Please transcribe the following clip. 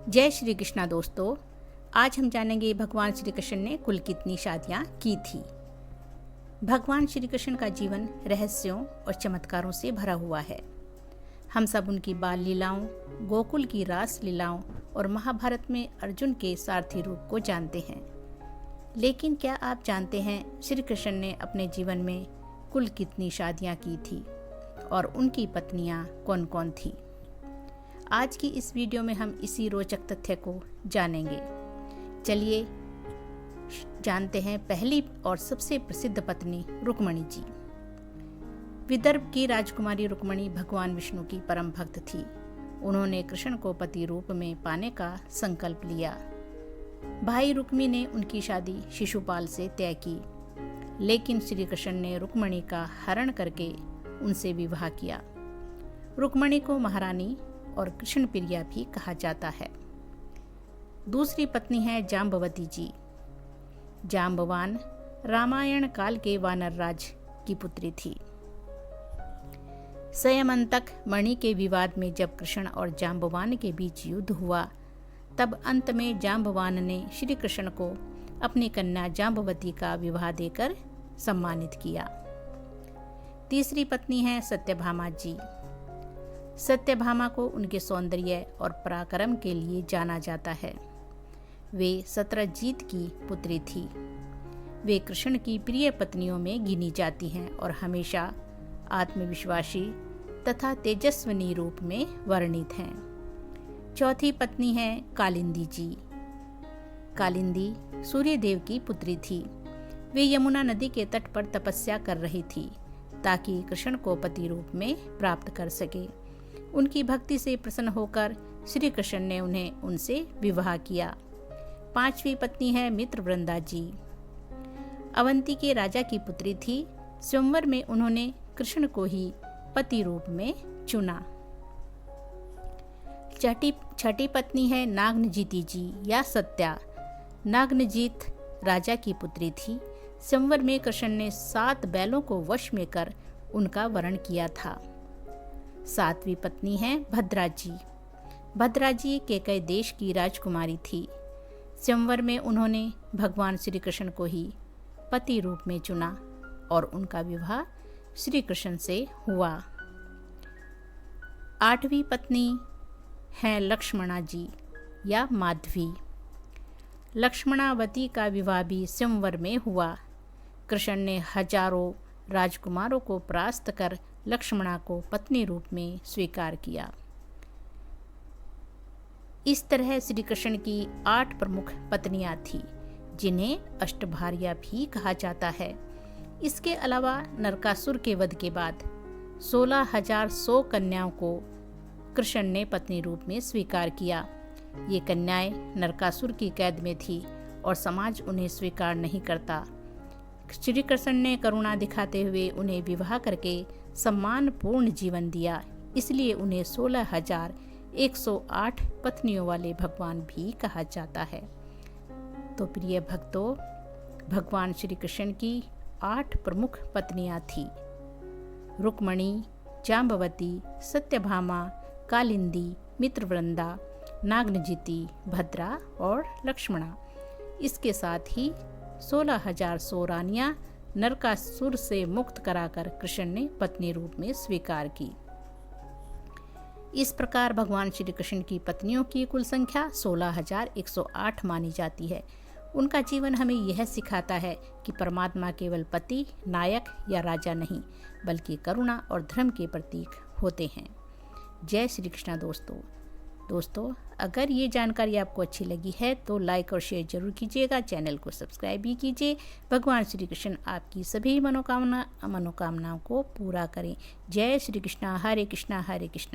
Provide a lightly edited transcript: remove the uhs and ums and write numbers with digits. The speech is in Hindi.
जय श्री कृष्णा दोस्तों। आज हम जानेंगे भगवान श्री कृष्ण ने कुल कितनी शादियाँ की थी। भगवान श्री कृष्ण का जीवन रहस्यों और चमत्कारों से भरा हुआ है। हम सब उनकी बाल लीलाओं, गोकुल की रास लीलाओं और महाभारत में अर्जुन के सारथी रूप को जानते हैं। लेकिन क्या आप जानते हैं श्री कृष्ण ने अपने जीवन में कुल कितनी शादियाँ की थी और उनकी पत्नियाँ कौन कौन थी? आज की इस वीडियो में हम इसी रोचक तथ्य को जानेंगे। चलिए जानते हैं पहली और सबसे प्रसिद्ध पत्नी रुक्मणी जी। विदर्भ की राजकुमारी रुक्मणी भगवान विष्णु की परम भक्त थी। उन्होंने कृष्ण को पति रूप में पाने का संकल्प लिया। भाई रुक्मी ने उनकी शादी शिशुपाल से तय की, लेकिन श्री कृष्ण ने रुक्मणी का हरण करके उनसे विवाह किया। रुक्मणी को महारानी और कृष्ण प्रिया भी कहा जाता है। दूसरी पत्नी है जाम्बवती जी। जाम्बवान रामायण काल के वानर राज की पुत्री थी। संयमंतक मणि के विवाद में जब कृष्ण और जाम्बवान के बीच युद्ध हुआ, तब अंत में जाम्बवान ने श्री कृष्ण को अपनी कन्या जाम्बवती का विवाह देकर सम्मानित किया। तीसरी पत्नी है सत्यभामा जी। सत्यभामा को उनके सौंदर्य और पराक्रम के लिए जाना जाता है। वे सत्रजीत की पुत्री थी। वे कृष्ण की प्रिय पत्नियों में गिनी जाती हैं और हमेशा आत्मविश्वासी तथा तेजस्विनी रूप में वर्णित हैं। चौथी पत्नी है कालिंदी जी। कालिंदी सूर्यदेव की पुत्री थी। वे यमुना नदी के तट पर तपस्या कर रही थी ताकि कृष्ण को पति रूप में प्राप्त कर सके। उनकी भक्ति से प्रसन्न होकर श्री कृष्ण ने उन्हें उनसे विवाह किया। पांचवी पत्नी है मित्रवृंदा जी। अवंती के राजा की पुत्री थी। स्वयंवर में उन्होंने कृष्ण को ही पति रूप में चुना। छठी पत्नी है नागनजीती जी या सत्या। नागनजीत राजा की पुत्री थी। स्वयंवर में कृष्ण ने 7 बैलों को वश में कर उनका वरण किया था। सातवीं पत्नी है भद्रा जी। भद्रा जी केकय देश की राजकुमारी थी। स्वयंवर में उन्होंने भगवान श्री कृष्ण को ही पति रूप में चुना और उनका विवाह श्री कृष्ण से हुआ। 8वीं पत्नी है लक्ष्मणा जी या माधवी। लक्ष्मणावती का विवाह भी स्वयंवर में हुआ। कृष्ण ने हजारों राजकुमारों को परास्त कर लक्ष्मणा को पत्नी रूप में स्वीकार किया। इस तरह श्री कृष्ण की 8 प्रमुख पत्नियां थी, जिन्हें अष्टभार्या भी कहा जाता है। इसके अलावा नरकासुर के वध के बाद 16,100 कन्याओं को कृष्ण ने पत्नी रूप में स्वीकार किया। ये कन्याएं नरकासुर की कैद में थी और समाज उन्हें स्वीकार नहीं करता। श्री कृष्ण ने करुणा दिखाते हुए उन्हें विवाह करके सम्मानपूर्ण जीवन दिया, इसलिए उन्हें 16,108 पत्नियों वाले भगवान भी कहा जाता है। तो प्रिय भक्तों, भगवान श्री कृष्ण की 8 प्रमुख पत्नियां थी: रुक्मणी, जाम्बवती, सत्यभामा, कालिंदी, मित्रवृंदा, नागनजीती, भद्रा और लक्ष्मणा। इसके साथ ही 16,100 रानियां नरकासुर से मुक्त कराकर कृष्ण ने पत्नी रूप में स्वीकार की। इस प्रकार भगवान श्री कृष्ण की पत्नियों की कुल संख्या 16,108 मानी जाती है। उनका जीवन हमें यह सिखाता है कि परमात्मा केवल पति, नायक या राजा नहीं, बल्कि करुणा और धर्म के प्रतीक होते हैं। जय श्री कृष्णा दोस्तों, अगर ये जानकारी आपको अच्छी लगी है तो लाइक और शेयर जरूर कीजिएगा। चैनल को सब्सक्राइब भी कीजिए। भगवान श्री कृष्ण आपकी सभी मनोकामनाओं को पूरा करें। जय श्री कृष्णा। हरे कृष्णा हरे कृष्णा